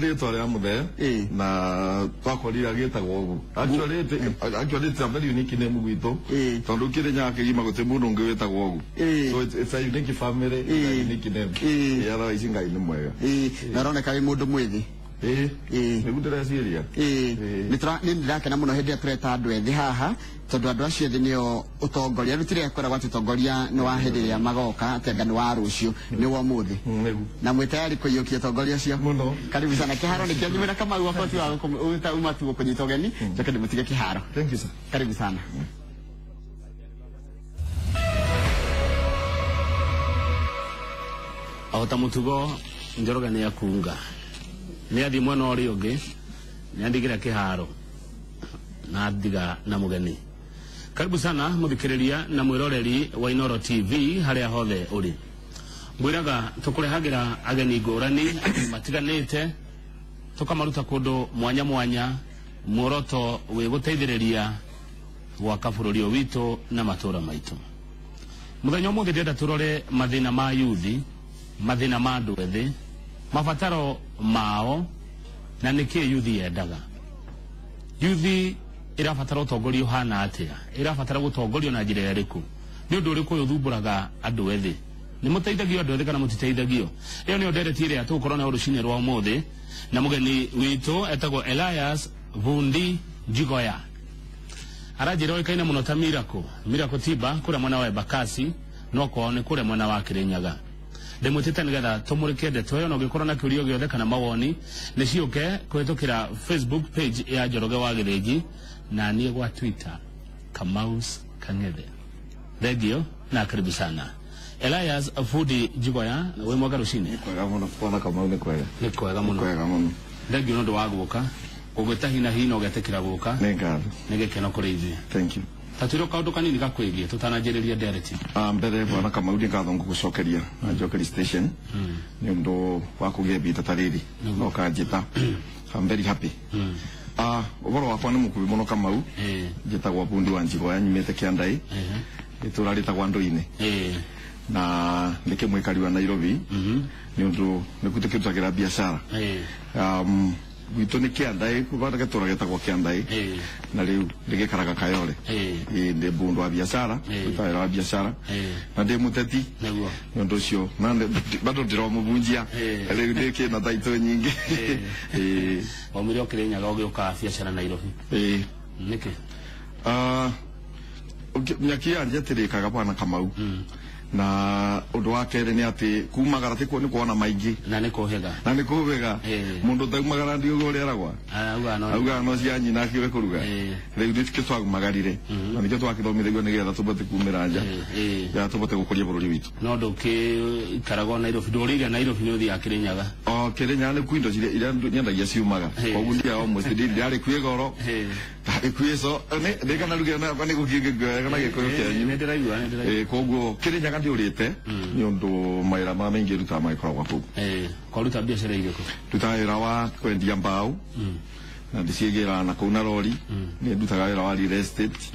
rĩtwa rĩa mũthee na twakorire agĩtagwo ũguo. Actually it's a very unique name gwitũ tondũ Kĩrĩnyaga kĩgima gũtirĩ mũndũ ũngĩ wĩtagwo ũguo. So it's a unique family, a unique name. Yara ici Ngai nĩ mwega. Na roneka wĩ mũndũ mwĩthĩ. Nĩguo ndĩreciria. Nĩ ndĩrakena mũno hĩndĩ ĩrĩa tũreta andũ ethĩ haha tondũ andũ acio ethĩ nĩo ũtongoria. Rĩu tirĩa koragwo atĩ ũtongoria nĩ wa hĩndĩ ĩrĩa magoka atĩ anga nĩ wa rũciũ nĩ wa ũmũthĩ. Na mwĩ tayari kũiyũkia ũtongoria ũcio? Mũno. Karibu sana kĩharo nĩkĩo nyumĩra Kamau wakoti wa uma tu kũnyita ũgeni njoke ndĩmũtige kĩharo. Thank you sir. Karibu sana. Ahota mutugo Njoroge nĩ akunga nĩ athi mwena ũrĩa ũngĩ nĩ andigĩra kĩharo na ndiga na mũgeni. Karibu sana mũthikĩrĩria na mwĩroreri wa Inooro TV harĩa hothe ũrĩ. Ngwĩraga tũkũrehagĩra ageni ngũrani matiganĩte tũkamaruta kũndũ mwanya mwanya muoroto wĩ gũteithĩrĩria gwaka bũrũri ũyũ witũ na matũũra maitũ. Mũthenya ũmũthĩ ndĩrenda tũrore mathĩna ma yuthi, mathĩna ma andũ ethĩ, mabataro mao na nĩkĩĩ yuthi yendaga. Yuthi irabatara ũtongoria ũhana atĩa, irabatara gũtongorio na njĩra ĩrĩkũ, nĩ ũndũ ũrĩkũ ũthumbũraga andũ ethĩ, nĩ mũteithagio andũ ethĩ kana mũtiteithagio? Ĩyo nĩyo ndereti ĩrĩa tũgũkorwo nayo rũcinĩ rwa ũmũthĩ na mũgeni witũ etagwo Elias Vundi Njigoya. Aranjĩra oĩkaine mũno ta Miracle Tiba kũrĩa mwena wa Embakasi no kwao nĩ kũrĩa mwena wa Kĩrĩnyaga. Ndĩmwĩtĩte nĩgetha tũmũrĩke ndeto ĩyo na ũngĩkorwo na kĩũria gĩothe kana mawoni nĩciũke kũhĩtũkĩra Facebook page ya Njoroge wa Gĩthĩnji na niĩ gwa Twitter Kamaus Kang'ethe. Thengio na karibu sana. Elias Vundi Njigoya wĩ mwega rũcinĩ? Kwega mũno kuona Kamau nĩ kwega. Nĩ kwega mũno. Kwega mũno. Thengio nĩ ũndũ wa gũka ũgwĩta hina hina ũgetĩkĩra gũka. Nĩ ngatho. Nĩ gĩkeno kũrĩ ithuĩ. Thank you. Tatwĩra kaũndũ kanini gakwĩgiĩ tũtananjĩrĩria ndereti. Mbere bwana Kamau nĩ ngatho ngũgũcokeria na Njokeri station nĩ ũndũ wa kũgĩa mbita ta rĩrĩ no kanjĩta. I'm very happy. Ũhoro wakwa nĩ mũkuhĩ mũno Kamau. Njĩtagwo Vundi wa Njigoya nyumĩte Kĩandaĩ. Itũũra rĩtagwo Ndũinĩ. Na nĩ kĩmũikari wa Nairobi nĩ ũndũ nĩkuo tũkĩrutagĩra biacara. Gwitũ nĩ Kĩandaĩ kuva gĩtũũra gĩtagwo Kĩandaĩ na rĩu ndĩgĩkaraga Kayole. Ndĩ mũndũ wa biacara, wĩra wa biacara na ndĩ mũteti nĩ ũndũ ũcio na bado ndĩromũbunjia rĩu ndĩkĩ na taitũ nyingĩ. Waumire o Kĩrĩnyaga ũgĩũka biacara Nairobi. Nĩkĩ? Nyaki yanjĩtĩrĩkaga bwana Kamau na ũndũ wa kerĩ nĩ atĩ kumagara tikuo nĩ kuona maingĩ na nĩ kũhega mũndũ taumagara ndiugo ũrĩa aragwa auga no cia nyina akĩũĩ kũruga rĩu nĩkĩo twagumagarire na nĩkĩo twakĩthomithagio nĩgetha tũbote kumĩra nja ya tũbote gũkũria bũrũri witũ. No ndũkĩikaraga Nairobi, ndũrĩire Nairobi nĩ ũthiaga Kĩrĩnyaga? Kĩrĩnyaga nĩ kuo indo iria nyendagia ciumaga koguo ndia almost ndarĩ kwĩ goro ndarĩ kwĩ so ndĩkanarugia na nĩ gũkĩngĩngĩega na gĩkũyũ kĩanyu koguo Kĩrĩnyaga ndiũrĩte nĩ ũndũ mawĩra ma maingĩ rutaga magĩkoragwo kũu. Kwaruta biacara irĩkũ? Ndutaga wĩra wa kwendia mbaũ na ndĩciĩgĩraga na kũu na rori, nĩ ndutaga wĩra wa real estate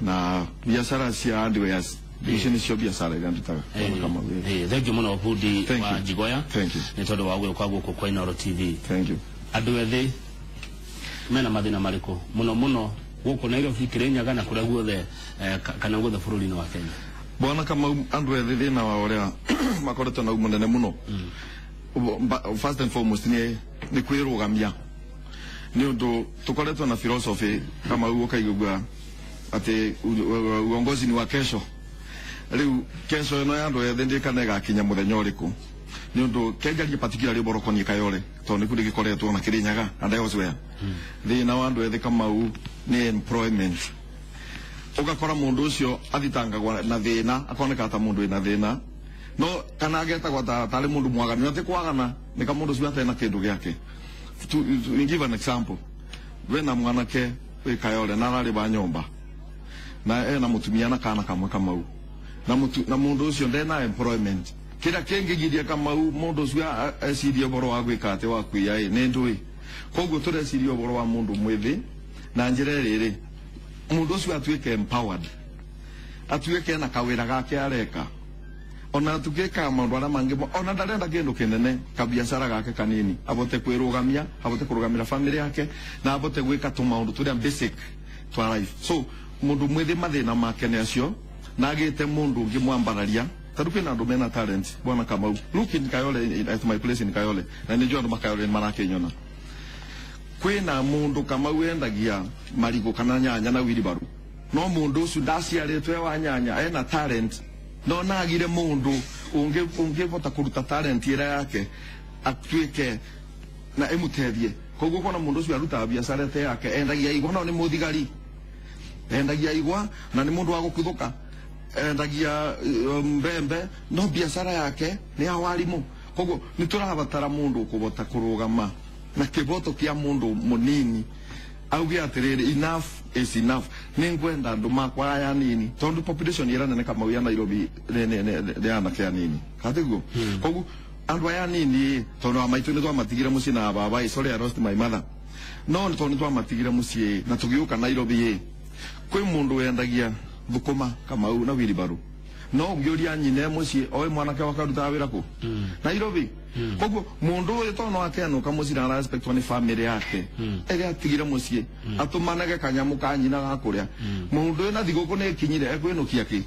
na biacara cia hardwares. Ici nĩcio biacara iria ndutaga. Thengiũ mũno Vundi wa Njigoya nĩ tondũ wa gũka gũkũ kwa Inooro TV. Andũ ethĩ mena mathĩna marĩkũ mũno mũno gũkũ Nairobi, Kĩrĩnyaga na kũrĩa guothe kana guothe bũrũri-inĩ wa Kenya? Bwana Kamau, andũ ethĩ thĩna wa ũrĩa makoretwo na mũnene mũno first and foremost nĩ kwĩrũgamia nĩ ũndũ tũkoretwo na philosophy Kamau ũkaigua atĩ uongozi ni wa kesho. Rĩu kesho ĩno ya andũ ethĩ ndĩkana ĩgakinya mũthenya ũrĩkũ nĩ ũndũ kenjagia particularly Borokoni Kayole tondũ nĩkuo ndĩgĩkoretwo na Kĩrĩnyaga and elsewhere. Thĩna wa andũ ethĩ Kamau nĩ employment. Ugakora mundu ucio athitangagwa na thina akoneka ta mundu ina thina no kana agetagwa tari mundu mwaganu ati kwagana nika mundu ucio atena kindu giake. To give an example, wena mwanake we Kayole na arari ba nyomba na na mutumia na kana kamwe Kamau na mundu ucio ndena employment kira kengigiria Kamau mundu ucio asiria boro wa gwika ati wa kuya ni ndui koguo tureciria boro wa mundu mwithi na njira riri mundu ucio atuike empowered, atuike na kawira gake areka ona tukeka maundu ara mangi ona ndarenda kindu kinene kabiashara gake kanini abote kwirugamia abote kurugamira family yake na abote gwika tu maundu turia basic to life. So mundu mwithi mathina make ne acio na agite mundu ungi mwambararia tadu kwina andu mena talent bwana Kamau look in Kayole at my place in Kayole na nijua andu makayole marake nyona kwina mundu Kamau endagia marigo kana nyanya na wheelbarrow no mundu ucio ndaciaritwe wa nyanya ena talent no nagire mundu ungevota kuruta talent ira yake atwike na emutethie koguo kona mundu ucio aruta biashara yake yake endagia igwa no ni muthigari endagia igwa na ni mundu wa gukuthuka endagia mbembe no biashara yake ni awalimu koguo niturabatara mundu kubota kurugama na kiboto kia mundu munini auge atiriri enough is enough ningwenda andu makwa aya nini tondu population ira nene Kamau ya Nairobi ne anake anini katiguo koguo andu aya nini tondu amaitu ni twamatigire mucii na baba isore ya roast my mother no tondu twamatigire mucii na tugiuka Nairobi kwi mundu wendagia thukuma Kamau na wheelbarrow no ngiuria nyine mucii oe mwanake wakaruta wira ku Nairobi koguo mundu uyu tono akenuka mucii na respect ni family yake ere atigire mucii atumanage kanyamu ka nyina gakuria mundu uyu na thiguku ni kinyire ekwinukia ki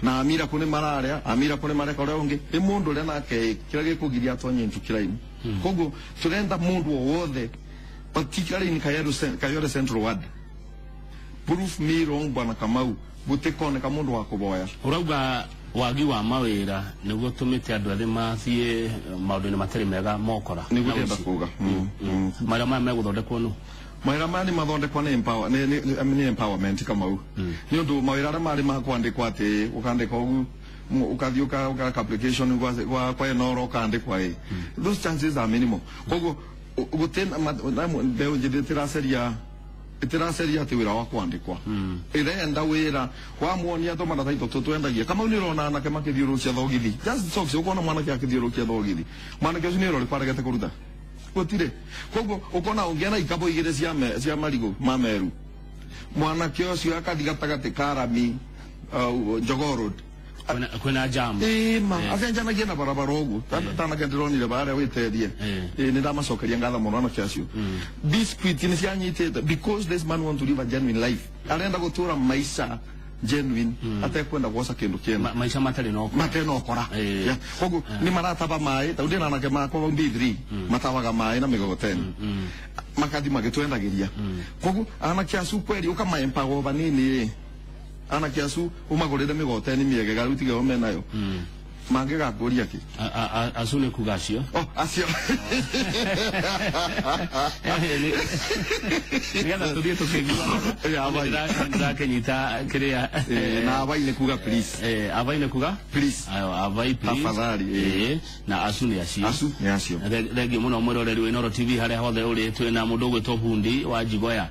na amira kuni mararia amira kuni mareka ore ungi ni mundu ria nake kira gikugiria atonye ntukiraini koguo turenda mundu wothe particularly in Kayole Central Ward proof me wrong bwana Kamau gutikone mundu wa kuboya urauga wagi wa mawira niguo tumite andu athi mathie maundu ni matari mega mokora niguo ndenda kuga mara ma guthondekwo no mawira mani mathondekwa ni empowerment Kamau ni undu mawira ara mari makwandikwa ati ukandika ugu ukathiuka uka application kwa enoro ukandikwa those chances are minimal koguo gutena mbeu njithira itiraseria ati wira wa kwandikwa irenda wira wa muonia to mana taito tutwendagia Kamau ni rona anake makithiurukia thogithi just talks ukona mwana kia kithiurukia thogithi mwana kia ni rori paragete kuruta gutire koguo ukona ungiana ikabo igire cia marigo mameru mwana kia ucio akathigatagati Karami Jogoo kwena jam acenjana gena barabara ugu tana kendronire bare witethie ni ndamacokeria ngatha muno na kiacio biscuit ni cianyitete because this man want to live a genuine life arenda gutura maisha genuine atakwenda gwoca kindu kena maisha matari no kora koguo ni marataba mai ta ndina nake makwa B3 matawaga mai na migogoteni makathi magitwendagiria koguo ana kiacu kweri ukama empower banini ana kiacu umagurire migoteni miegega rutige ome nayo mange gakuria ki asune kugacio acio nigana tudie tukigua ya kenyita kiria na abaine kuga please abaine kuga please abai please tafadhali na asune acio ni acio regi muno mwiroreri wa Inoro TV haria hothe uri twina mundu gwitwo Bundi wa Jigoya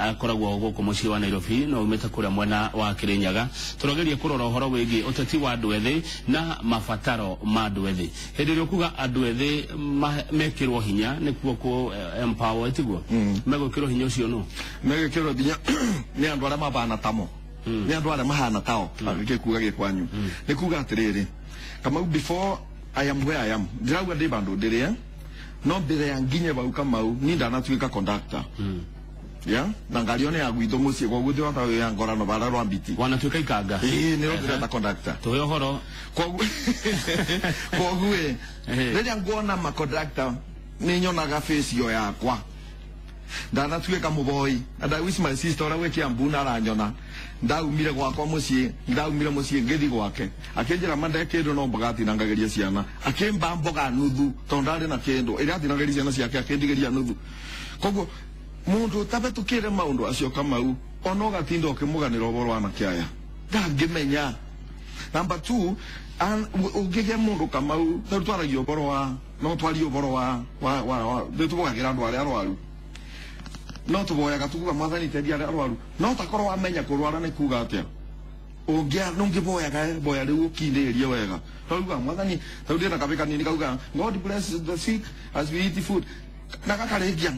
akoragwo guku mucii wa Nairobi no umete kuria mwena wa Kirinyaga turogerie kurora uhoro wigi uteti wa andu ethi na mafataro ma andu ethi hindi rio kuga andu ethi mekirwo hinya nikuo ku empower tiguo megukirwo hinya ucio no megukirwo hinya ni andu ara mabana tamo ni andu ara mahana tao ngikuga gikwanyu nikuga atiriri Kamau before I am where I am ndirauga ndi bandu ndiria no mbere ya nginye bau Kamau ni ndanatuika conductor na ngarione ya gwithu mucii kwa guthe wata ya ngorano bara rwa mbiti wanatuika ikanga ni rotira ta conductor tuyo horo kwa gwe rĩrĩa nguona ma conductor ni nyonaga face yo yakwa ndanatuika muboi and I wish my sister ora we Kiambu aranyona ndaumire gwakwa mucii ndaumire mucii ngithi gwake akinjira mande kindu no mboga atinangagiria ciana akimba mboga nuthu tondari na kindu ira atinangagiria ciana ciake akindigiria nuthu koguo mundu tabetukire maundu acio Kamau ono gatindo kimuganira uboro wa makiaya ndangimenya number 2 ugige mundu Kamau twaragia uboro wa no twari uboro wa nitubogagira andu aria arwaru no tuboyaga tukuga mwathani tedia aria arwaru no takorwo wamenya kurwara ni kuga atia ungia nungiboyaga boya riu ukindirie wega tauga mwathani taudira kabika nini kauga God bless the sick as we eat food nakakaregia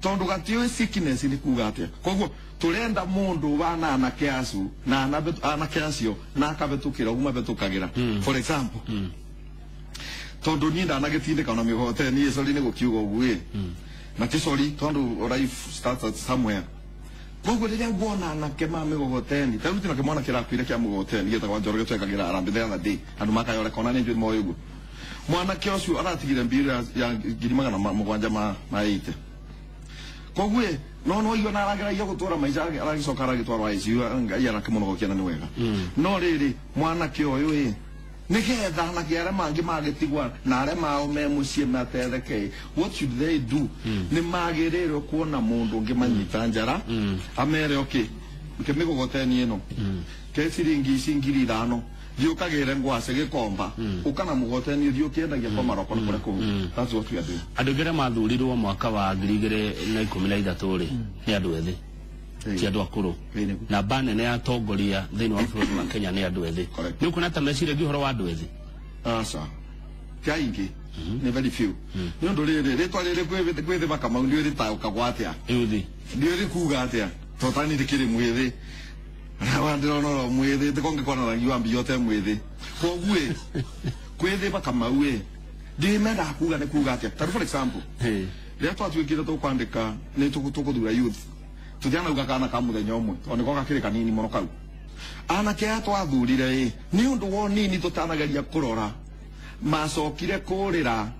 tondu gatio sickness ni kuga atia koguo turenda mundu bana anake acu na anake acio na akabetukira uma betukagira for example tondu ni ndanagitindika na migote ni sori ni gukiuga uguye na tisori tondu life starts at somewhere koguo riria nguona anake ma migogoteni taruti na kimwana kirakwire kia mugoteni gitagwa Njoroge twekagira arambe the other day andu makayore kona ni njui moyo uguo mwanake ucio aratigire mbira ya 7,780 koguo no iyo na arageria gutura maica aragicoka aragitwarwa ICU ngai arakimunogokia na ni wega no riri mwanake uyu nigetha na kiara mangi magitigwa na are mao me mucie matereke what should they do ni magiriro kuona mundu ngimanyita njara amere okay nkimigogoteni ino ke siringi singiri 5 yukagire ngwase gikomba ukana mugoteni thio kiendagia kwa maroko na kure ku that's what we are doing andugire mathurirwo mwaka wa 2013 ri ni andu ethi ti andu akuru na bane ne atongoria thini wa bũrũri wa Kenya ni andu ethi ni kuna ta mecire gihoro wa andu ethi asa kaingi ni very few ni ndo riri twarire kwithe bakama ndio ri ta ukagwatia yuthi ndio ri kuga atia totani ndikiri mwithi Rawandiro no mwithi tikonge kona rangi wa mbiyote mwithi koguo kwithe bakama uwe ndi menda kuga ne kuga atia for example ria twatuikire tukwandika ni tukuthura youth tuthiana uga kana ka muthenya umwe toni goka kiri kanini muno kau anake atwathurire ni undu wo nini tutanageria kurora macokire kurira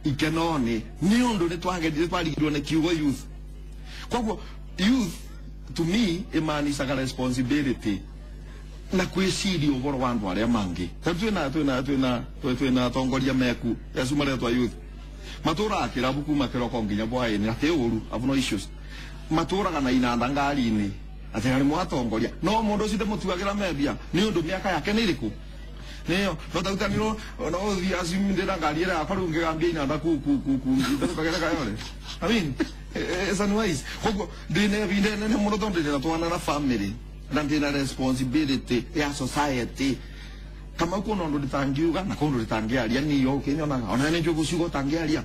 ikenoni ni undu ni twageria twarigirwo ne kiugo youth koguo youth to me imanicaga responsibility na kwiciria uboro wa andu aria mangi twina tongoria meku yacumare twa youth matura akira buku makiroko nginya bwaini ate uru abuno issues maturaga na inanda ngari-ini ati ari mwatongoria no mundu ucio mutuagira mebia ni undu miaka yake ni iriku niyo no tautaniro no thi azimindira ngari ira akwaru ngigambia inanda ku ndakagera kayore I mean it's unwise kogo dine vinde ne mundu tondira twana na family na ndina responsibility ya society kama uko ndo nditangiuga na kondo nditangiaria niyo kinyona ona ne njugo cigo tangiaria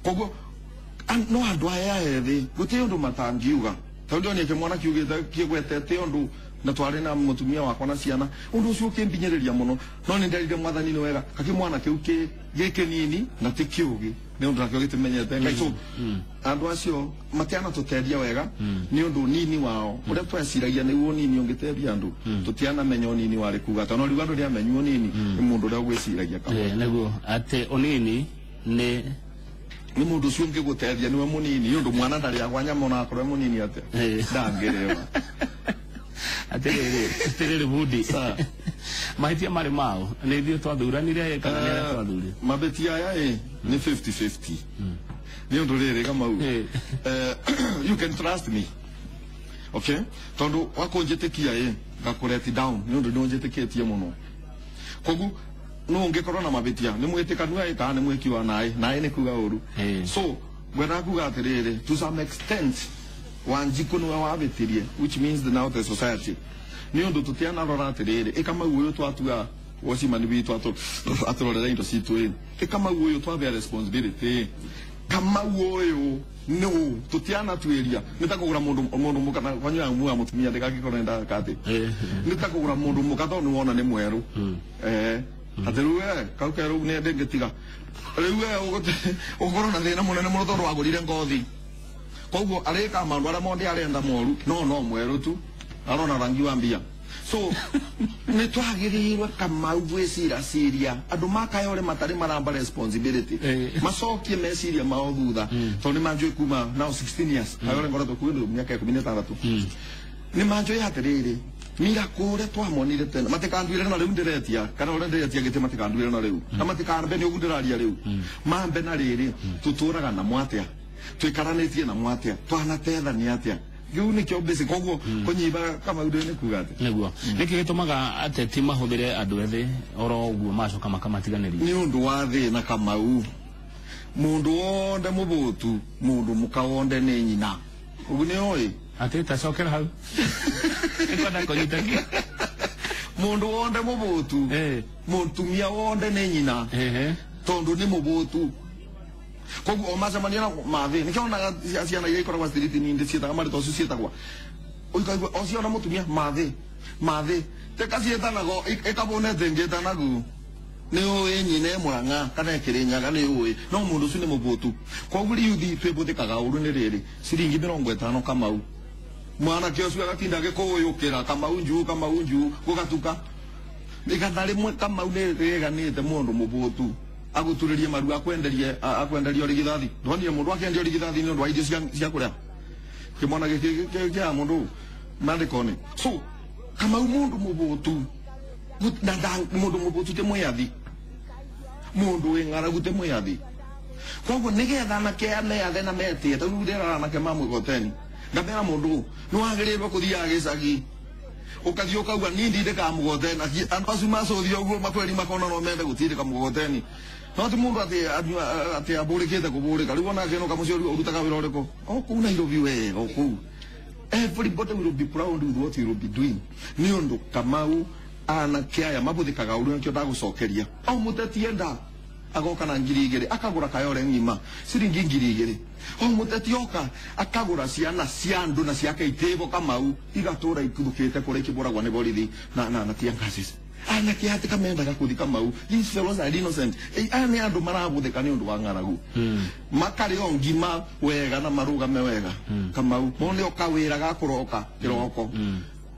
kogo no andu aya ethi guti undu matangiuga tondu ni kimwana kiugite kigwetete undu na twari na mutumia wakwa na ciana undu ucio kimbinyereria muno no ni ndarire mwathani ni wega kakimwana kiu gike nini na tikiugi ni undu nakio gitimenyete ngai so andu acio matiana tuteria wega ni undu nini wao uria tweciragia ni wo nini ungiteria andu tutiana menyo nini wari kuga tono riu andu ria menywo nini ni mundu uria gwiciragia kama neguo ate onini ni mundu ucio ngiguteria niwe munini ni undu mwana ndari agwanya mona akorwe munini ate ndangerewa aterere budi mahitia mari mao ni thio twathuranire kana ni twathurire mabetia aya ni 50-50 ni undu riri kama u you can trust me okay tondu wakonjetikia ngakureti down ni undu nonjetikitie muno kogu no ngekorwo na mabetia ni mwitikanu ai kana ni mwikiwa nae ni kuga uru so gwena kuga atiriri to some extent wanjiku no wabetirie which means the now the society ni undu tutiana rora atiriri ikama uyo twatua wacimani bitu aturorera indo citu ikama uyo twabea responsibility kama uyo no tutiana tueria nitakugura mundu mukana kwanya mu mutumia ndikagikora nda kati nitakugura mundu mukatho ni wona ni mweru ateruwe kaukeru ne ndengetiga riu ugoro na thina munene muno tondu wagurire ngothi koguo areka maundu aria mondi arenda moru no mweru tu arona rangi wa mbia so ni twagirirwe kama ugwicira ciria andu makayore matari maramba responsibility macokie meciria mao thutha tondu manjui kuma now 16 years ayore ngoretwo kuindu miaka 16 ni manjui atiriri mira kure twamonire tena matikanduire na riu ndiretia kana ore ndiretia gite matikanduire na riu na matikanbe ni ugundiraria riu mambe na riri tuturaga na mwatia twikaranetie na mwatia twanatethania atia giu ni kyo basic koguo kunyiba kama ude ni kugate neguo niki gitumaga ateti mahuthire andu ethi oro uguo macoka makamatiganĩria ni undu wa thi na kama mundu wonde mubutu mundu mukawonde ni nyina ugu ni oi ateta cokera hau ikwenda konyitakia mundu wonde mubutu mutumia wonde ni nyina tondu ni mubutu koguo o macemania na mathi nikionaga ciana iria ikoragwo street ni ndi cietaga marito cio cietagwa uikaigua o ciona mutumia mathi teka cietanago ikabonete ngetanagu ni uwi nyine Murang'a kana Kirinyaga ni uwi no mundu ucio ni mubutu koguo yuthi twibutikaga uru ni riri ciringi 50 Kamau mwana kio cio agatinda gikuyukira Kamau nju gugatuka ikatha rimwe Kamau ni riganite mundu mubutu aguturirie maru akwenderia rigithathi ndonire mundu akendia rigithathi ni undu wa irio cia kuria kimona kia mundu mandikone so Kamau mundu mubutu mundu mubutu te mwiathi mundu wing'aragu te mwiathi koguo nigetha anake aneathe na metie tau ndera anake mamwigoteni ngabera mundu niwagirirwe kuthia gicagi ukathio kauga nindi ndikamugoteni andu acio macothio uguo makweri makona no mende gutindika mugoteni no ti mundu ati aburikite kuburika riu onake no kamucio urutaga wira uriko oku Nairobi we oku everybody will be proud with what you will be doing ni undu Kamau anake aya mabuthikaga uru nkio ndagucokeria o muteti enda agoka na 2,000 akagura kayore ngima ciringi 2,000 o muteti oka akagura ciana cia andu na ciake itebo Kamau igatura ikuthukite kuri kiboragwa ni borithi na tiangasis anake ati kamendaga kuthi Kamau these fellows are innocent ani andu marabuthika ni undu wa ng'aragu makari o ngima wega na marugame wega Kamau mone okawira gakuroka kiroko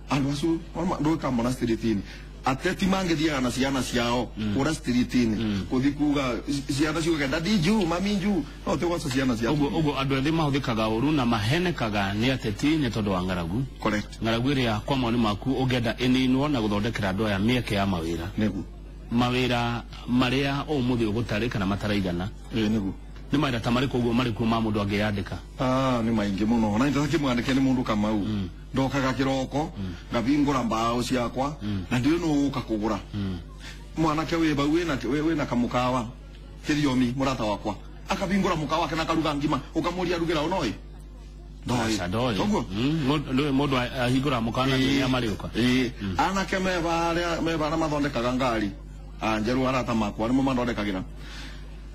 andu acu nduika mona streetini ateti mangithiaga na ciana ciao kura streetini kuthi kuga ciana ciuga dadi ju mami ju no te waca ciana ciao ugo andu ethi mahuthikaga uru na mahenekaga ni ateti ni tondu wa ng'aragu correct ng'aragu iria kwa maoni maku ungenda ininwo na guthondekera andu aya mieke ya mawira negu mawira maria umuthi ugutari kana mataraigana negu ni maira tamariku uguo mariku ma mundu angiyandika ni maingi muno na ndaka kimwandike ni mundu Kamau ndokaga kiroko ngabingura mbao ciakwa na ndio no ukakugura mwanake weba wena kamukawa kiriomi murata wakwa akabingura mukawa kana karuga ngima ukamuria rugira onoi ndoi ndo mundu ahingura mukana ya mariuka anake meba na mathondekaga ngari anjeru arata makwa nimo mathondekagira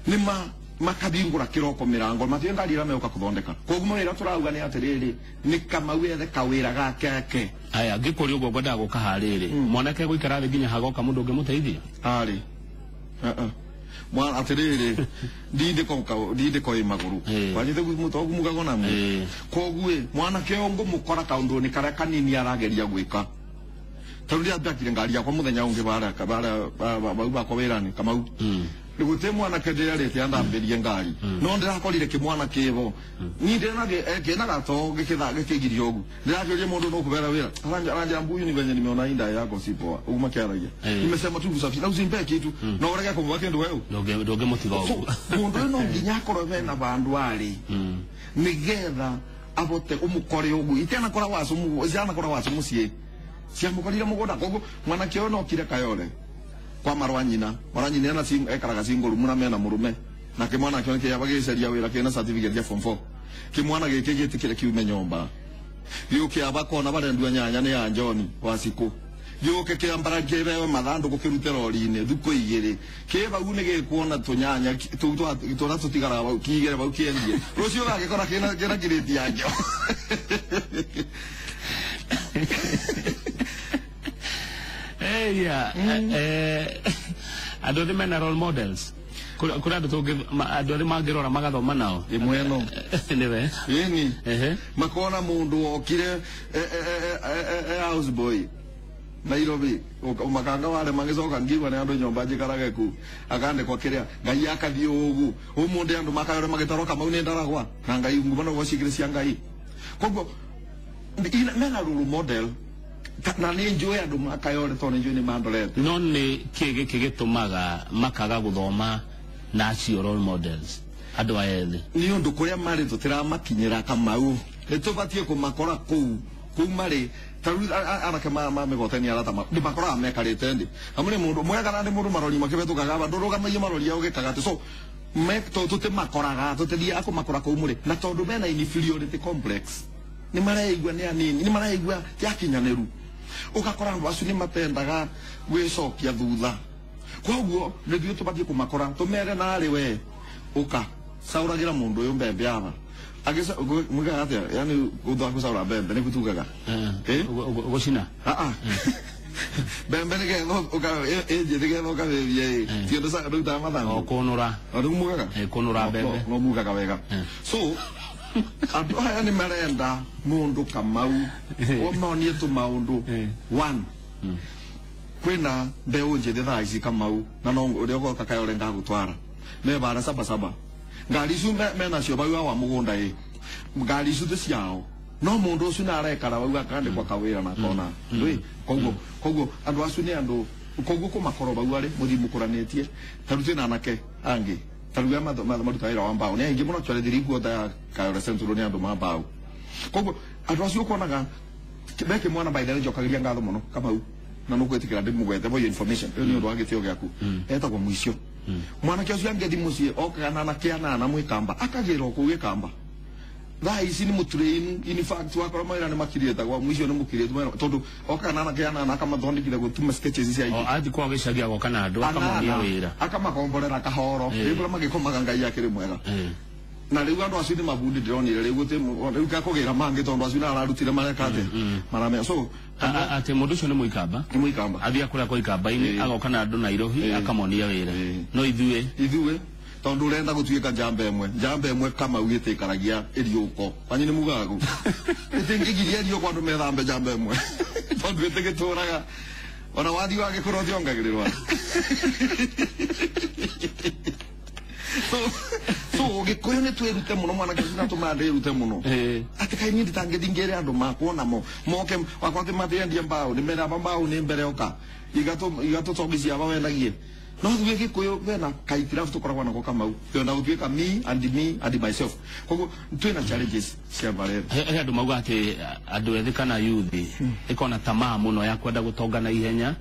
nima makabingura kiroko mirango matienda rira meuka kuthondeka koguo wira turauga ni atiriri ni Kamau ethe kawira gake aya ngikuri ugo gwenda guka hariri mwanake guikara thi nginya hagoka mundu ungimuteithia ari mwana atiriri ndinde ko imaguru wanyite mutogu mugagona mu koguo mwanake ongo mukora kaundu ni kara kanini arageria gwika taruria ndakire ngari yakwa muthenya ungi bara bauba kwa wirani Kamau nigute mwana kedera rete andamberie ngari no ndirakorire kimwana kibo ni ndena kena gato gikigiri ogu ndirajorie mundu no kubera wira aranja mbuyu ni venye nimeona inda yako sipo uguma kiaragia nimesema tu usafi na uzimbe kitu na urega kumwa kendo wewe doge mutiga ogu mundu no nginya korove na bandu ari nigetha abote umukore ogu itena kora waso ziana kora waso musie ciamukorire mugoda koguo mwana kio no kire kayore kwa marwanyina ena ekaraga singuru muna mena murume na kimwana kyo kia bagiceria wira kina certificate ya form 4 kimwana gike gitikire kiume nyomba yuke abakona barendwa nyanya ni ya John Wasiku yuke kia mbara kebe mathandu gukirutera orine thuko igiri keba une gikuona tunyanya tutora tutigara ba kigere ba kiendie rucio gagikora kina gireti yanjo andu thi mena role models kuri andu tungi andu ari mangirora magathoma nao imweno niwe yeni makona mundu okire house boy Nairobi umakanga wale magicoka ngiwa ni andu nyomba njikaraga ku akande kwa kiria ngai akathie ugu umunde andu makayore magitoroka mau ni ndaragwa na ngai ngumana gocikire cia ngai koguo mena role model na ni njui andu makayore to ni njui ni mandorete no ni kigitumaga makaga guthoma na acio role models andu ayethi ni undu kuria mari tutiramakinyira Kamau nitubatie kumakora kuu mari taru anake megoteni arata ndi makora mekarite ndi amune mundu mwega na ndi mundu marori makibetukaga bandu rugamaie marori au gikagate so to tutimakoraga tutithia kumakora kuu muri na tondu mena inferiority complex ni maraigua ni anini ni maraigua tiakinyaniru ukakora andu acio ni mapendaga gwicokia thutha koguo nithio tubatie kumakora tumere na ari we uka sauragira mundu uyu mbembe aba agisa muga atia yani udwa kusaura mbembe ni kutugaga ugoshina mbembe ni gego uka eje de gego ka ye tio sa ruta mathangu konora mugaga konora mbembe no mugaga wega so andu aya ni marenda mundu kamau o monie tu maundu one kwina mbeu njede thaa ici kamau na no uria goka kayore ngagutwara me bara saba ngari icu mena cio bau wa mugunda ngari icu ti ciao no mundu ucio na arekara bau akandikwa kawira na kona koguo andu acio ni andu koguo kumakoro bau ari muthimu kuranitie taruti na anake angi taruga maruta wira wa mbao ni aingi muno chore dirigu da kayore centro ni andu ma mbao koguo andu acio konaga beke mwana baidere jokagiria ngatho muno kamau na nuko etikira ndimugwete boyo information ni undu wagitio gyaku etagwo mwisho mwana kyo yange dimucie okana na kiana na mwikamba akagera okugikamba thaa ici ni mutrain in fact wakora maira ni makirieta kwa mwisho ni mukirieta mwana tondu okana na kiana na akamathondekire gutuma sketches cia o athi kwa gicagia gokana andu akamonia wira akamakomborera kahoro ribura magikomaga ngai yake ri mwega na riu andu acio ni mabundi ndironire riu guti riu kakugira mangi tondu acio na ararutire marekate marame so ate mundu ucio ni muikamba athia kuria kwa ikamba-ini agoka na andu Nairobi akamonia wira no ithuĩ tondu urenda gutuika njamba imwe kama ugite ikaragia iriuko kwanyi ni mugagu itingigiria iriuko andu methambe njamba imwe tondu itigituraga ona wathi wage kurothi ongagirirwa so gikuyu ni twirute muno mwana kizina tumande irute muno ati kai ni ditange dingere andu makuona moke wakwate mathendi mbao ni mera mbao ni mbere oka igato tobisia bawendagie no thuye gikuyu bena kaitira tukoragwa nako kamau twenda gutwika me and myself koguo twina challenges cia barera andu mauga ati andu ethi kana youth ikona tamaa muno ya kwenda gutongana ihenya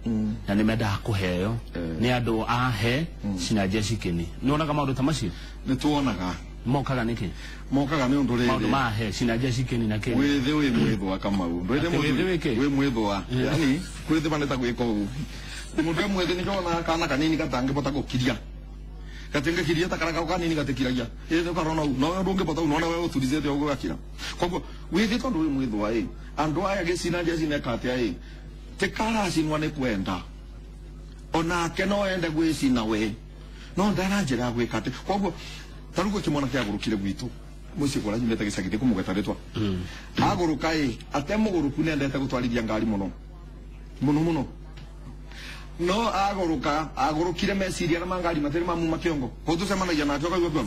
na ni menda kuheo ni andu ahe cina jeshikini ni onaga maundu tamacio ni tuonaga mokaga niki mokaga ni undu maundu mahe cina jeshikini na kini withe wi mwithwa kamau ndwende wi mwithwa yani kwithe baneta gwika ugu mundu mwithe ni kona kana kanini katange bota gukiria katenga kiria takara kanini gatekiragia ito karona no ndunge bota no wewe utulizete ugo gakira koguo withe tondu wi mwithwa andu aya gicina jeshine kate tekara sinwa ne kwenda ona ke no ende gwicina we no ndana njira gwikate koguo tarugo kimwana kyagurukire gwitu muci kora nyumete gicagite kumugetaretwa aguruka atemuguruku nendete gutwarithia ngari muno no agurukire meciria na mangari materi mamu makiongo kodu semanagia na joka gwa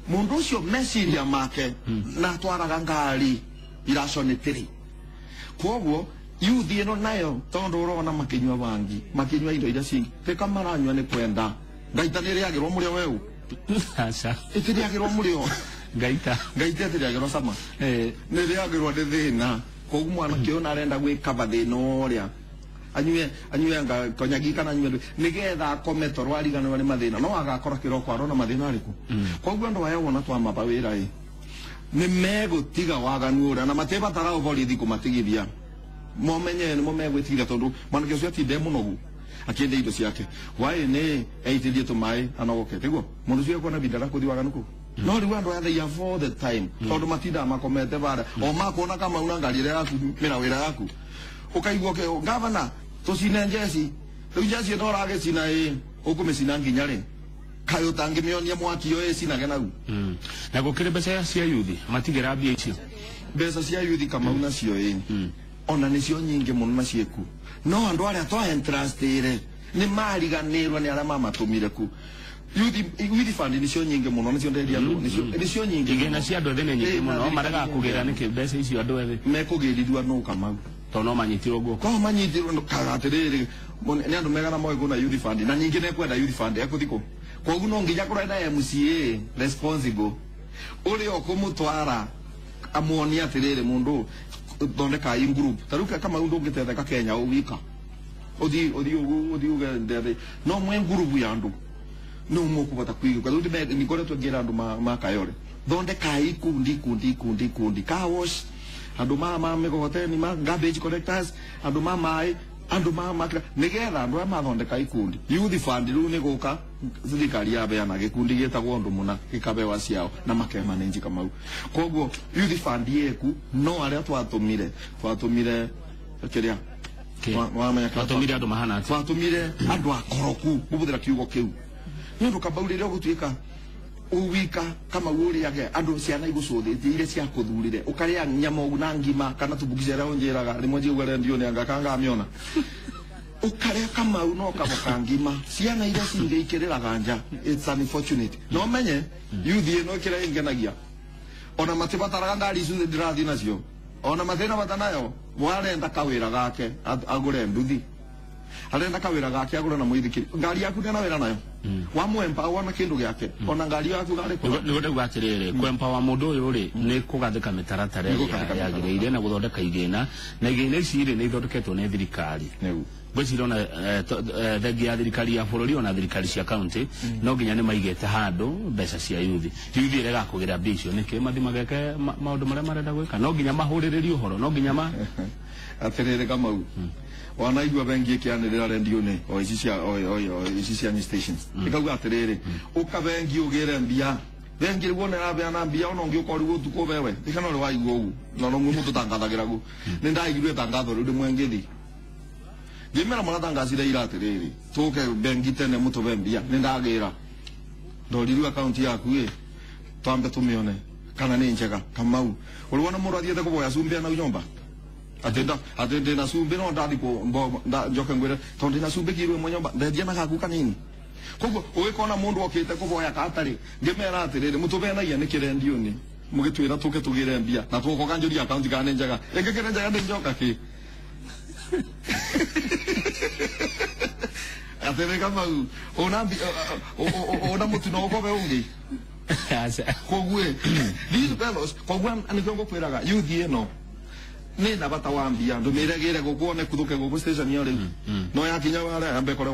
mundu ucio meciria make na twaraga ngari iracone koguo yuthi ino nayo tondu urona makinywa bangi makinywa indo iria cingi teka maranywa ni kwenda ngaita ni riagirwo murio weu aca itiriagirwo murio ngaita itiriagirwo sama ni riagirwo ni thina koguo mwana kiona arenda gwikaba thina uria anyue anga konyagi kana anyue nigetha akome torwa riganwa ni mathina no agakora kiroko arona mathina ariku koguo ndo waya wona twa maba wira ni megutiga waganu uria na mateba tarao borithi kumatigithia momenye ni momegwitigira tondu mwana kicio atinde munogu akiende indo ciake wae ne eitithie tumai anogoke tiguo mundu cio kona bidara kuthi waganuku no ri wandu athe ya for the time tondu matinda makomete bara o makona kama una ngari ira yaku mira wira yaku ukaigwo ke governor tucine njeci njeci no rage cina ukumecina nginya ri kayo tangi mionia mwaki yo cinage nagu na gukire mbeca cia yuthi matigira mbia icio mbeca cia yuthi kama una cio ona nicio nyingi muno na cieku no andu aria twa entrustire ni mariganirwo ni aria mamatumire ku youth fund nicio nyingi muno nicio nderia andu nicio nyingi igena cia andu ethene nyingi muno marega kugira niki mbeca icio andu ethi mekugirirwa no kamau tono manyitirwo guoko ko manyitirwo no kagatiriri ni andu megana moyo kuna youth fund na nyingi ne kwenda youth fund ekuthiko koguo no nginya kurenda MCA responsible uri okumutwara amuonia atiriri mundu thondeka in group taruka kama undu ngitetheka Kenya uwika odi uge no mwe group ya andu no mukubata kwiga kwa ndu ni kore tugira andu makayore thondeka kundi ka wash andu mego hoteli garbage collectors andu mai andu makira nigetha andu aya mathondeka ikundi youth fund riu ni guka thirikari ya beana gikundi gitagwo ndu muna gikabewa ciao na makemanenji kamau koguo youth fund yeku no aria twatumire kiria twatumire andu mahana twatumire andu akoroku gubuthira kiugo kiu ni ndu kabaurire gutuika uwika kama wuri yake andu ciana igucuthitie ile cia kuthurire ukaria nyama na ngima kana tubugicera onjeraga rimwe njigwere ndio ni angakanga amiona ukaria kama uno kaboka ngima ciana ile cinge ikirira ganja it's unfortunate no menye youth ino kira ingenagia ona matibataraga ngari icu ndirathi nacio ona mathina batanayo warenda kawira gake agure nduthi arenda kawira gake agure na muithikiri ngari yaku ndena wira nayo wa mwempa wana kindu gyake ona ngari yaku gari ko nigo ndauga atiriri kwempa wa mundu uyu ri ni kugathika mitaratara yagireire na guthondeka igina na igina ici ri ni ithondeketwo ni thirikari gwicirona thengia ya thirikari ya bururi ona thirikari cia county no nginya ni maigete handu mbeca cia youth irega kugira bicio niki mathima geke maundu maria marenda gwika no nginya mahuriririe uhoro no nginya atiriri kama wanaigua bengi kianirira rendio ni o ici cia news stations ikauga atiriri ukabengi ugire mbia bengi wona rabeana mbia ona ngi ukori gutuko wewe ikana ri waigua ugu no no mutu tangathagira gu ni ndaigirwe tangatho ri mwengithi Jimera maratangasire ira atiriri tuke bengi tene mutu bembia ni ndagira ndoriru account yaku twambe tumione kana ni njega kamau uliona muru athiete kuboya cumbia na unyomba atende na cumbi no ndathi ko njoke ngwire tondi na cumbi kirwe munyomba ndendia na gaku kanini koguo ugikona mundu okite kuboya katari ngimera atiriri mutubenagia ni kirendio ni mugitwira tuke tugire mbia na tuko kanjuri account kana njega engekere njega ndi njoka ki atiriri kama ona mutu no ko be ungi koguo these fellows koguo anikongo kwiraga youth ino ni na bata wambia ndo miregere gukone kuthuke guku station ya riu no yakinya wale ambe kore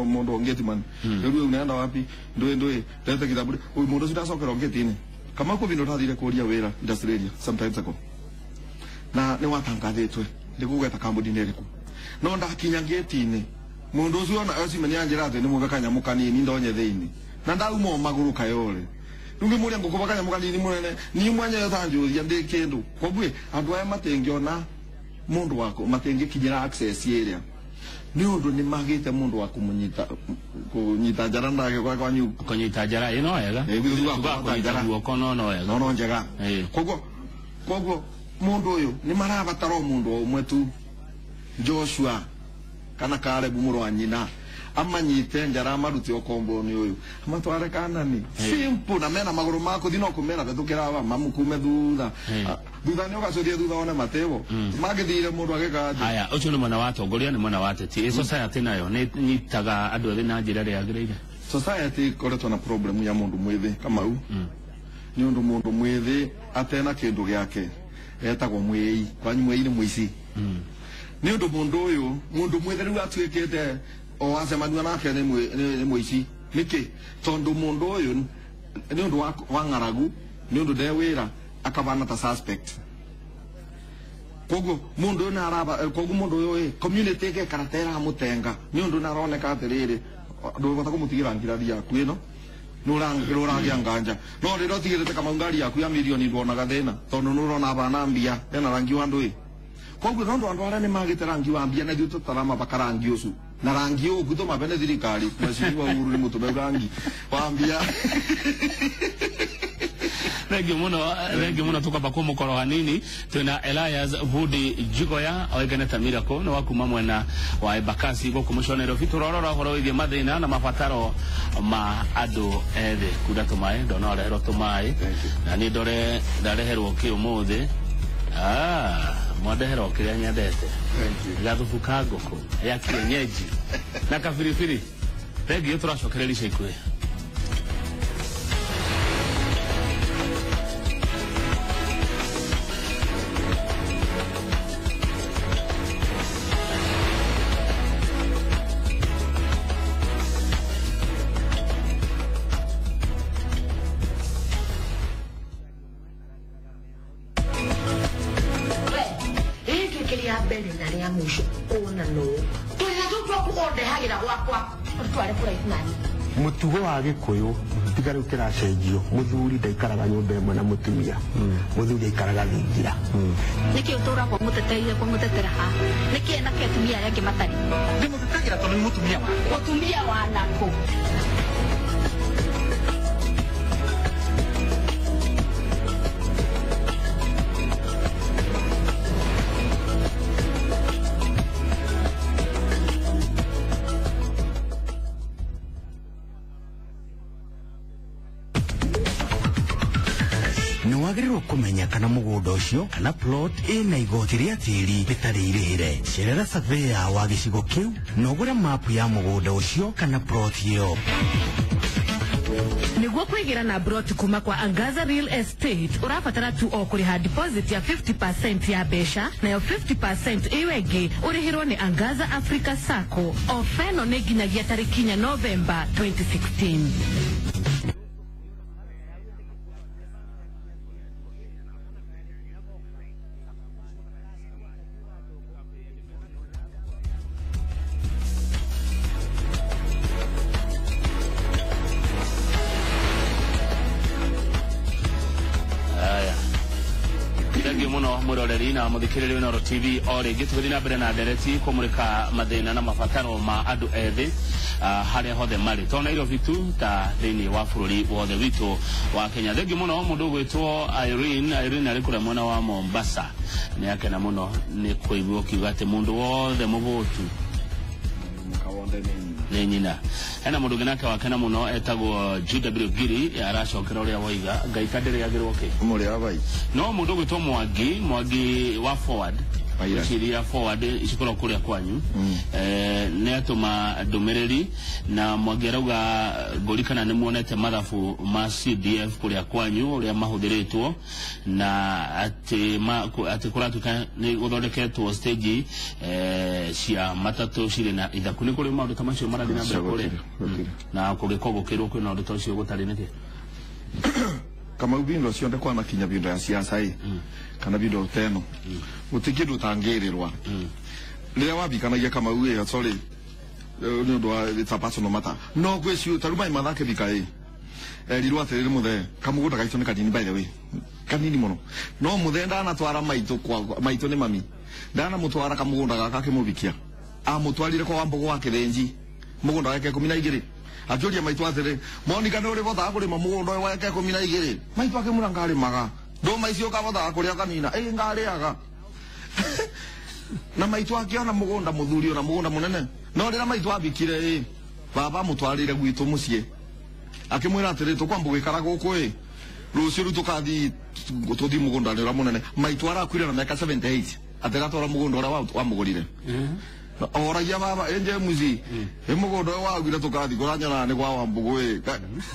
mundu ngeti man riu unaenda wapi ndwe tete kitabu uyu mundu sitacokera ngetini kama ko bino tathire kuria wira industry area sometimes ago na ni watangathitwe ndikugeta kambuni neriku no ndakinya ngetini mundu ucio na asimenya anjira ati ni mugekanya mukanini ndonye thiini na ndauma maguru kayore Nungi muri ngo kubakanya mukanini munene ni mwanya yotanjuria ndi kindu kobwe andu aya matengiona mundu wako matengikinyira access area ni undu ni magite mundu wa kunyita njara ndake kwa kwanyu kunyita njara ino wega kunyita guoko no wega no njega koguo mundu uyu ni marabatara mundu umwe tu Joshua kana Caleb muru wa nyina amanyite njara maruti okombo ni uyu amatware kanani simple na mena maguru mako thino kumera betukira aba mamukume thutha ni ugacoria thutha one matebo magithire mundu agikaje haya ucio ni mwana wa tongoria ni mwana wa teti society nayo ni nyitaga andu ethĩ na njira ria agirire society koretwo na problem ya mundu mwithi kama u ni undu mundu mwithi atena kindu giake etagwo mwei kwanyu mwei ni muici ni undu mundu uyu mundu mwithi riu atuikite o acemania nake ni muici niki tondu mundu uyu ni undu wa ng'aragu ni undu de wira akabana ta suspect koguo mundu na araba koguo mundu uyu community ke karatera mutenga ni undu naroneka atiriri ndubota kumutigira ngirathi yaku ino nurangia nganja no riro tigirite kama ngari yaku ya milioni ndona gathina tondu nurona bana mbia ena rangi wa ndui koguo ndo andu ara ni magite rangi wa mbia na thiu tutarama bakarangi ucu na rangi ugu to mabene thirikari mwaciri wa Uhuru ni mutume rangi wa mbia Thank you tukaba kumukoro hanini tuna Elias Vudi Jigoya oiganeta Miracle no wakuma mwena wa Embakasi go kumushonero fiturorora horo ithie mathina na mabataro ma andu ethe kuda tumae ndona rehero tumae na ni ndore ndareherwo ki umuthi mwandehero kiria nyendete gathubuka ngoko ya kienyeji na kafirifiri thank you turacokereria cikwe mbere na ria mwisho ona no twina tutwa kuonde hagira gwakwa tware kura ikunani mutugo wa gikuyu tiga riu kiracenjio muthuri ndaikaraga nyumba imwe na mutumia muthuri aikaraga thingira niki utura kwa muteteire kwa mutetera ha niki na ketumia yake matari ndimutetegira tondu ni mutumia wanako Niwagĩrĩirwo kũmenya kana mũgũnda ũcio kana plot ĩna igoti rĩa tĩri rĩtarĩ irĩhĩre. Cerera surveyor wa gĩcigo kĩu na ũgũre mapu ya mũgũnda ũcio kana plot ĩyo. Niguo kwĩgira na plot kuma kwa Angaza Real Estate ũrabatara tu o kũrĩha deposit ya 50% ya mbeca nayo 50% ĩyo ĩngĩ ũrĩhĩrwo nĩ Angaza Africa Sacco. Ofa ĩno nĩ nginyagia tarĩki 4 November 2016. Muroreri na muthikiriri na TV o ringi tugithi na mbere na ndereti kumurika mathina na mabataro ma andu ethi haria hothe mari to Nairobi tu ta thini wa bururi wothe witu wa Kenya. Thengi muno mundu gwitwo Irene ari kura mwana wa Mombasa ni akena muno ni kuigua kiuga ati mundu wothe mugutu ni nyina ena mundu ginake wakena muno etagwo GW Giri aracokera uria waiga ngai kadere yagirwo ke muri abai no mundu gwitwo Mwangi wa forward Chiria forward isikoro kuria kwanyu ne atuma ndumiriri na Mwangi arauga ngurikana ni muonete mathabu ma CDF kuria kwanyu uria mahuthiritwo na ati kuratuka ni guthondeketwo stage cia matatu cire na ithaku ni kuri maundu tamacio maradi na mbere kuri na kugikogokirwo kwina undu tocio gutari niki kama ubindo cionde kwa na kinya bindo ya siasa hii kana bindo teno utikidu tangirirwa rira wabikanagia kama uwe sorry ni ndo it's a personal matter no gweci taruma imathake bikai rirwa tere muthe kamuguta gaito ni kanini by the way kanini muno no muthe ndana twara maito kwa maito ni mami ndana mutwara kamugunda gaka kimubikia amutwarire kwa wambogo wa kirenji mugunda wake 12 ajoria maito atere monika no ri botha kuri mugunda wake 12 maito ake murangari maga ndo maicio ka botha kuri akanina ngari aga na maito ake ona mugunda muthuri ona mugunda munene no rira maito abikire baba mutwarire gwitu mucie akimwira atere to kwambo gwikara guku rucio rutukathi tuthi mugunda ni munene maito arakwire na miaka 78 atera tora mugunda ora wa mugurire ora ya baba enje muzi mugunda wa gwira tukathi kuranyana ni kwa wambugu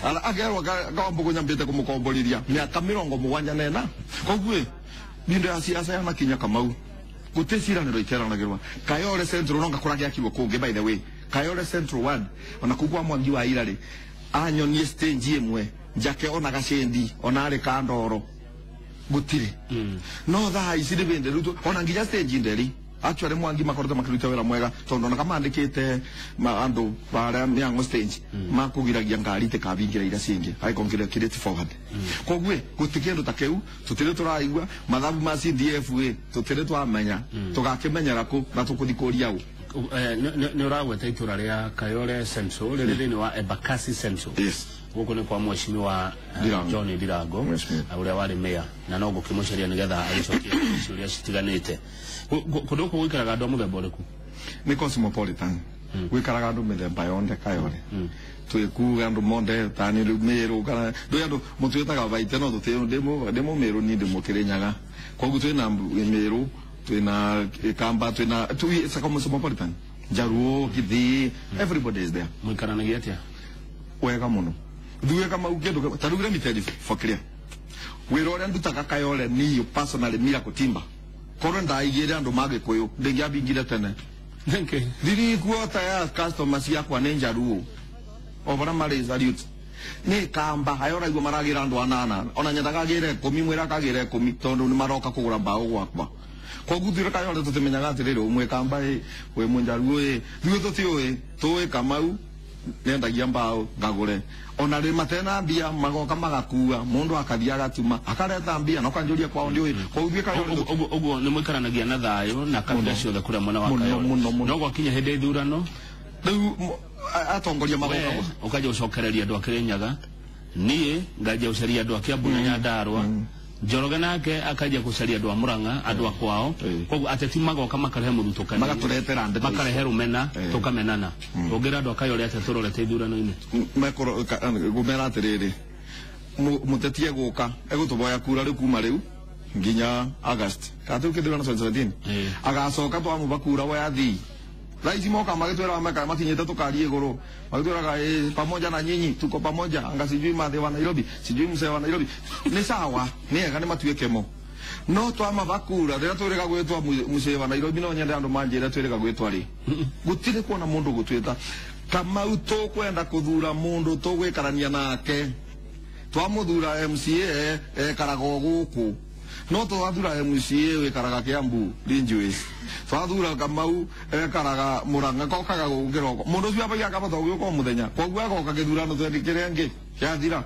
ala agerwa ka wambugu nyambite kumukomboriria miaka 70 nena kogwe bindo ya siasa ya nakinya kamau gutesira ni roikera nagirwa Kayole Central nonga kuragia kibo kunge by the way Kayole Central 1 ona kugwa Mwangi wa Irare anyonie stage imwe njake ona gacendi ona ari kandoro gutire no tha ici ndibende ruto ona nginya stage nderi actually Mwangi makorota makiruta wera mwega tondo na kama andikite andu bara miango stage makugiragia ngari te kabingira ira singe ai kongire kireti forward kogwe gutikendo takeu tutire turaigwa mathabu ma CDF tutire twamenya tugakimenyera ku na tukuthikoria u ni uraweta itura ria Kayole Central riri ni wa Embakasi Central yes guko ni kwa mheshimiwa John Ndirango uria wari mayor na no gukimuceria nigetha agicokie ciuria citiganite kuduko wikaraga andu muthemba uriku ni cosmopolitan wikaraga andu mithemba yonde Kayole twikuga andu monde tani meru kana ndo andu mutwetaga baite no tuteo demo meru ni ndimo kirenyaga kogu twina meru twina kamba twina it's a cosmopolitan Jaruo Kithi everybody is there mwikaranagia atia wega muno thuwe kama ukendo tarugire miteli for clear wira uria ndutaga Kayole ni personally mira kutimba koro ndaigire andu magikuyu ndingiabingire tene thiri kuota ya customers yakwa ni Jaruo obara mari salute ni kamba ayora igwa maragira andu anana ona nyendaga gire 10 mwira kagire 10 tondu ni maroka kugura mbao gwakwa kwa guthira kayo le tutemenyaga atiriri umwe kamba we munjaru thiu tutio tuwe Kamau nendagia mbao ngagure ona ri matena mbia magoka magakua mundu akathia agatuma akareta mbia no kanjuria kwao ndi kwa guthira kayo uguo ni mwikaranagia na thayo na kabila ciothe kuria mwena wa kayo no gwakinya hindi ithurano riu atongoria magoka ukaja ucokereria andu akirinyaga nie ngaja ucaria andu akiambuna Nyandarua Njoroge nake akaja kucaria andu a Murang'a andu a kwao koguo ateti magoka makarehe muthutũkanio magaturetera ndete makarehe rumena tukamenana ungira andu akayore ateti turorete ithurano-ini mekoro gumera atiriri mutetie guka egutuboya kura riu kuma riu nginya August katu kithurano 2017 agacoka twamuba kura we athii Raisi moka magitwera maka makinyete tukari iguru magitweraga pamoja na nyinyi tuko pamoja anga sijui mathe wa Nairobi sijui mse wa Nairobi ni sawa ni ega ni matuike mo no twama bakura rira twirega gwetwa mse wa Nairobi no nyende andu manjira twirega gwetwa ri gutire kuona mundu gutwita Kamau tukwenda kuthura mundu tugwikarania nake twamuthura MCA karago guku no twathura MCA wikaraga Kiambu rinjwe twathura Kamau karaga Murang'a kokaga gukiroko mundu cio abagia kabatho guko muthenya koguo agoka githurano twendikirenge yathira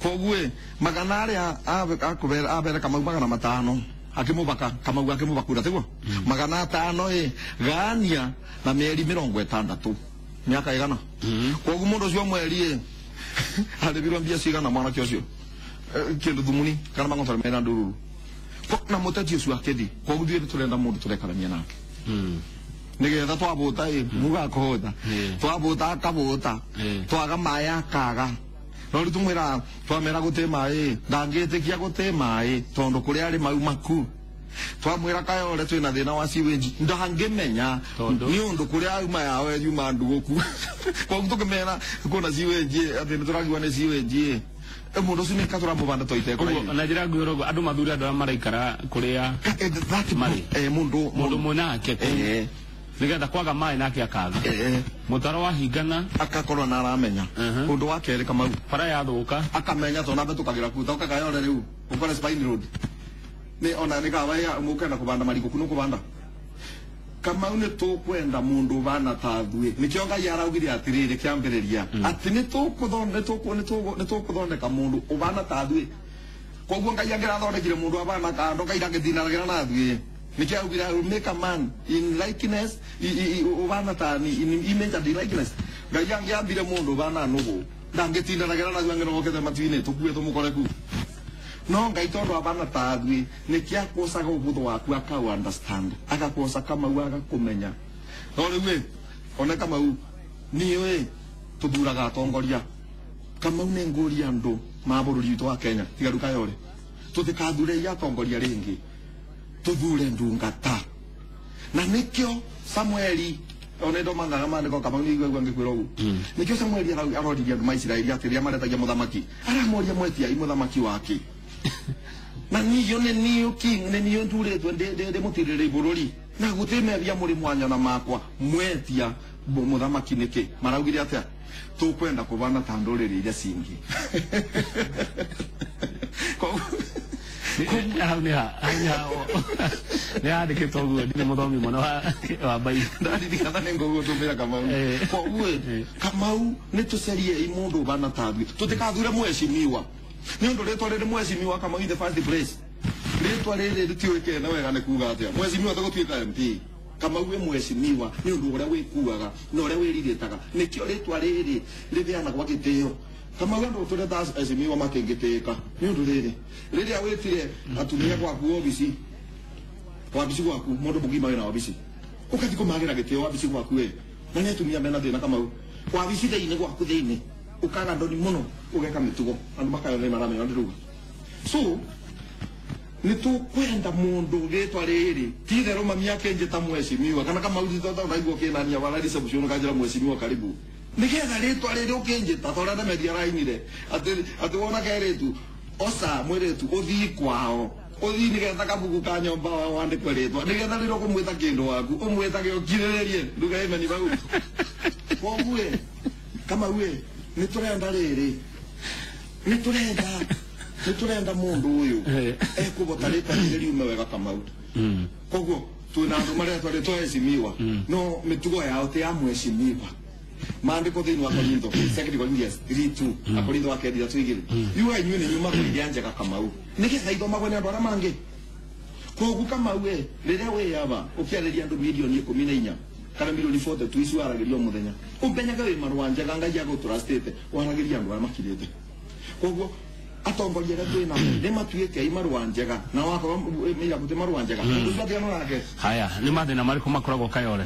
koguo magana aria abere Kamau magana matano akimubaka Kamau akimubakura tiguo magana 5 gania na mieri 60 miaka igana koguo mundu cio mweri alibirwa mbia cigana mwana kiocio kindu thumuni kana mangotara mena ndururu na mutati ucio akethi koguo thire turenda mundu turekarania nake nigetha twabuta muga kohota twabuta akabuta twaga maya kaga no ritumwira twamera gute mai ndangitikia gute mai tondu kuria ari mau maku twamwira kayore twina thina wa siwenji ndangimenya ni undu kuria uma yawe yuma nduguku koguo tukimera kuna siwenji ati nituragiwa ni siwenji mundu cini katura mubanda toite ko na njira ngwiro andu mathuri andu maraikara kuria mari mundu munake nigetha kwaga mai nake akaga mutaro wa hingana akakorwo na aramenya undu wa keri Kamau para yathuka akamenya to na betukagira kuta ukagayore riu ukore Spine Road ni ona ni kawa ya mukenda kubanda mariko kuno kubanda Kamau ni tukwenda mundu bana tathue nikio Ngai araugire atiriri kiambiriria ati ni tukuthondeka mundu ubana tathue koguo Ngai angirathondekire mundu abana kando Ngai ndangithinagira na thue nikio augire make a man in likeness ubana tani in image and likeness Ngai angiambire mundu bana nugu ndangithinagira na thue ngirokete matwine tukue tumukoreku no Ngai tondu abana tathue nikio akosaga ubutho waku aka understand akakosa Kamau agakumenya no riu ona Kamau niwe tuthuraga atongoria Kamau ni nguria andu mabururi witu wa Kenya tigaru kayore tutikathure ya atongoria ringi tuthure ndungata na nikio Samueli ona ndo manganga mandiko Kamau ni igwe ngikwira ugu nikio Samueli arodiria andu maisiraeli atiria maretagia muthamaki aramoria mwetia imuthamaki wake na niyo ne niyo king ne niyo nturetwe de mutirire bururi na gutemeria muri mwanya na makwa mwetia muthamaki niki maraugire atia tukwenda kubana tandurire iria cingi ni andikitwo guo ndi muthomi muno wa bai ndandikana nengo gutumira Kamau koguo Kamau ni tucerie imundu bana tathue tutikathure mweshimiwa ni undu ritwa riri mweshimiwa Kamau in the first place ritwa riri ritiwike na wega ni kuga atia mweshimiwa tagutwika MP Kamau we mweshimiwa ni undu uria wikuaga na uria wiriritaga nikio ritwa riri riviana kwa gitio Kamau andu tureta mweshimiwa makengitika ni undu riri awitire atumia gwaku obisi gwaku mundu mugima wina obisi ukati kumagira gitio obisi gwaku we na ni atumia mena thina Kamau wabisi thiini gwaku thiini ukaga ndoni muno ugeka mitugo andu makayone maramenya ndiruga so ni tukwenda mundu ritwa riri tithero mami yake njeta mweshimiwa kana Kamau thitota ndaigwo kinania wala reception kanjira mweshimiwa karibu nigetha ritwa riri ukinjita tora na media rainire ati wona kairetu osa mwiretu uthii kwao uthii nigetha kabugu ka nyomba wandikwe ritwa nigetha riro kumwita kindu waku umwitage ukiriririe nduga imeni bau koguo Kamau we ni turenda riri ni turenda niturenda mundu uyu ekubotarita ngeri umewega Kamau koguo tuna andu maria twari twaheshimiwa no mitugo yao ti amheshimiwa maandiko thini wa Korintho 2 Corinthians 3:2 Akorintho wa kenda tuigire yuga inyuĩ nĩ nyuma kũiria njega Kamau nĩgetha ithomagwo nĩ andũ arĩa mangĩ koguo Kamau rĩrĩa wĩyaba ũkĩarĩria andũ milioni 14 kana milioni 42 icu waragĩria mũthenya ũmenyaga wĩ marũa njega Ngai agũtrustĩte waragĩria andũ arĩa makirĩte koguo atongoria rĩa twĩna nĩ matuĩte marũa njega na wakorwo mĩira gũtĩ marũa njega ũbatĩano nake haya nĩ mathĩna marĩkũ makoragwo Kayole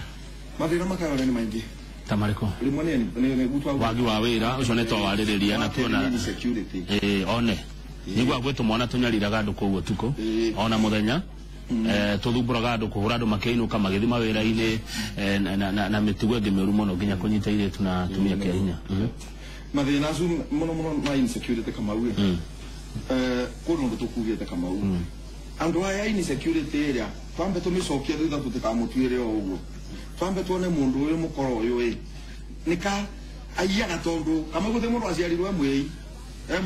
mathĩna makayole nĩ maingĩ tamariko limone ni gutwa wagi wa wira ucio ne twawaririria na tuona one nigwa gwetu mwana tunyariraga andu koguo tuko ona muthenya tuthumburaga andu kuhura andu makeinuka magithima wira-ini na mitugo ĩngĩ mĩũru mũno nginya kũnyita iretu na tumia kĩa hinya mathina acu mũno ma insecurity Kamau kũndũ tũkugĩte Kamau andu aya insecurity ĩrĩa twambe tũmĩcokia thutha tũtikamutuĩre o ũguo twambe tuone mundu uyu mukoro uyu nika aiyaga tondu kama guthe mundu aciarirwe mwei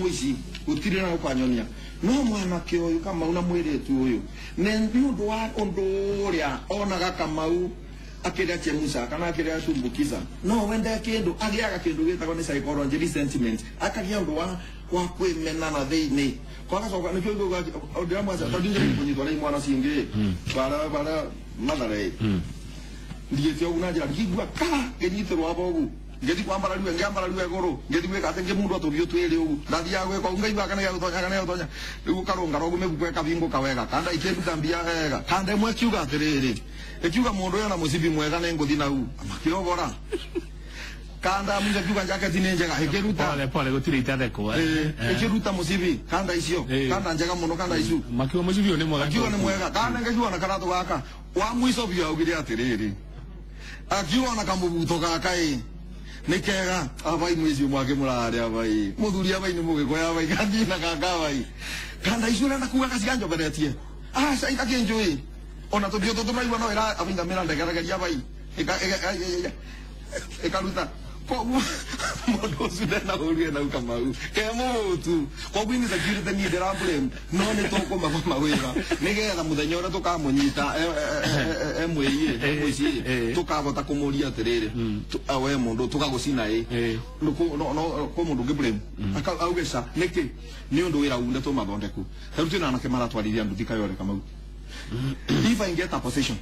muici gutire na kwanyonia no mwana ke uyu kama una mwiritu uyu ne ndu wa undu uria onaga Kamau akira chemusa kana akira tumbukiza no wenda kindu agiaga kindu gitagwo ni psychology resentment akagia ndu wa kwimena na thini kwa sababu ni kindu ga ndio mwaza tadinje kunyitwa ni mwana singe bara madare ndiye tyo unajira ngigwa kala ngenyiterwa abogu ngedi kwambara liwe ngambara liwe goro ngedi we katenge mundu atobio twele ugu ndathi yawe kwa ungai bakana ya utonya rigu karonga rogu megukwe kabingo kawega kanda ikebu tambia ega kanda mwe kiuga atiriri ekiuga mundu yana musibi mwega nenguthi na u amakirogora kanda munja kiuga jacket nenjega hekeruta pole gutire itatheko ekiruta musibi kanda icio kanda njega muno kanda icio makiwa musibi ni mwega kiuga ni mwega kanda ngekiuga na karatu gaka wa mwiso bio augire atiriri akiwa na kamubuto gakai nikega abai mwezi mwake murare abai muthuri abai ni mugiko abai kandi na kaka abai kanda isura na kuga kasiganjo beretie sai kakenjoi ona to bio to maigwa no era abinda mera ndegerageria abai ekaruta ko modo sudena uri na Kamau ke mutu ko bini security ni dera problem no ne to ko mama wera nigetha muthenya ora tukamunyita mwezi tukabota kumuria atiriri awe mundu tukagucina no ko mundu ngiblem akaugesa niki ni undu wira unde to mathondeku taruti na anake maratwarithia nduthi Kayole Kamau if I get a position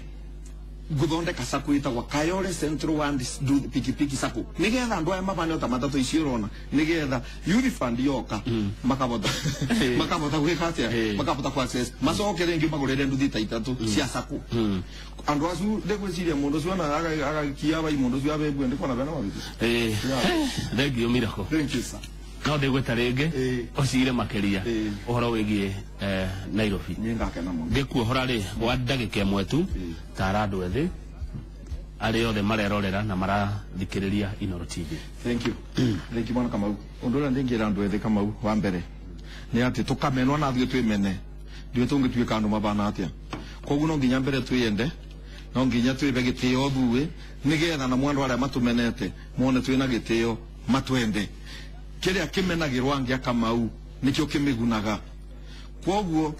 guthondeka sako itagwa Kayole Central Ward pikipiki sako nigetha andu aya mabane ota matatu icio rona nigetha youth fund yoka makabota gwika atia makabota ku access macoke ringi magurire nduthi ta itatu cia sako andu acu ndegwiciria mundu ciona agakia bai mundu cia bebu ndikona bena wabitu thank you Miracle thank you sir no ndegweta ringi ocire makeria uhoro wigie Nairobi ningakena muno ngikuo hora ri gwa ndagika imwe tu tara andu ethi ari othe marerorera na marathikiriria Inooro TV thank you mwana Kamau undu ria ndingira andu ethi Kamau wa mbere ni ati tukamenwa na thio twimene ndio tungituika andu mabana atia koguo no nginya mbere twiyende no nginya twibe gitio thuwe nigetha na mwandu aria matumenete mone twina gitio matwende kiria kimenagirwa ngia Kamau nikio kimigunaga koguo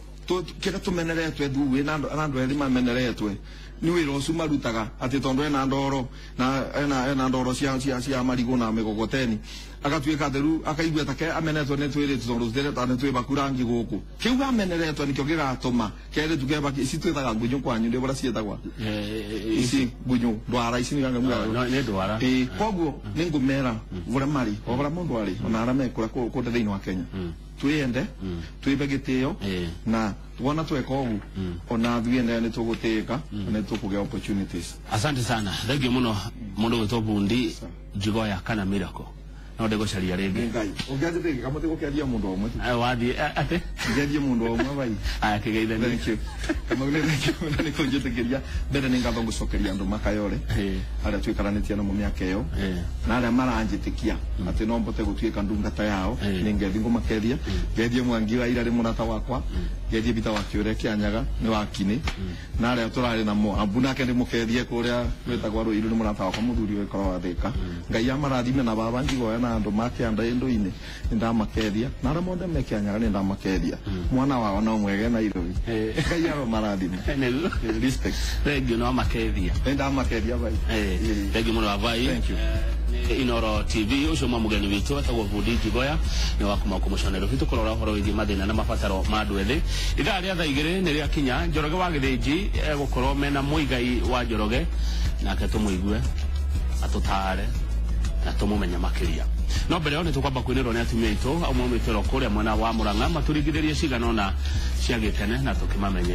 kira tumeneretwe thuwe na andu eri mameneretwe ni wira ucu marutaga ati tondu ena ndoro na ena ndoro cia marigo na migogoteni agatuika theru akaigua take amenetwo ne twire tondu tutere tane twi bakurangi guku kiuga ameneretwo nikio gigatuma kere tukeba isi twethaga ngunyu kwanyu ndio bara cietagwa isi ngunyu ndwara isi ni ganga no ne ndwara koguo ningumera vura mari obara mundu ari ona ara mekura ko thini wa Kenya twende twibe gitio na tuona tweka ugu ona thuende ni tugutika na tukugia opportunities asante sana thank you muno mundu witwa Bundi Njigoya kana Miracle no ndego caria ringi ngai ungiathike kama tigukiaria mundu omwe wathi ate ngiaria mundu omwe bai aya kigeithania thank you kama ngene thank you ni kunjitikiria mbere ni ngatho gucokeria andu makayore aria twikaranĩtie na miaka iyo na aria maranjitikia ati no mbote gutuika ndungata yao ni ngethi ngumakeria ngethie Mwangi wa ira ri murata wakwa gethi bita wa kiure kianyaga ni wa kini na aria turari na mo abuna ke ni mukethie kuria wetagwa ru iru ni murata wa muthuri we korwa thika ngai amarathime na baba njigo na andu make anda indu-ini ndamakethia na ara mothe me kianyaga ni ndamakethia mwana wao no mwege na irui ngai aro marathime respect thank you no makethia ndamakethia bai thank you muno bai thank you Inoro TV ucio mugeni witu atagwo Budi Njigoya ni wakuma kumushonero hitu kurora horo wigi mathina na mabataro ma andu ethi ithaa ria thaa igiri ni ria kinya Njoroge wa Githĩnji gukorwo mena muigai wa Njoroge nake tumuigue atutare na tumumenye makiria no mbere yo ni tukwamba kwinirwo ni atumia itu amwe mwitero kuria mwena wa Murang'a maturingithirie cigana na cia gitene na tukimamenye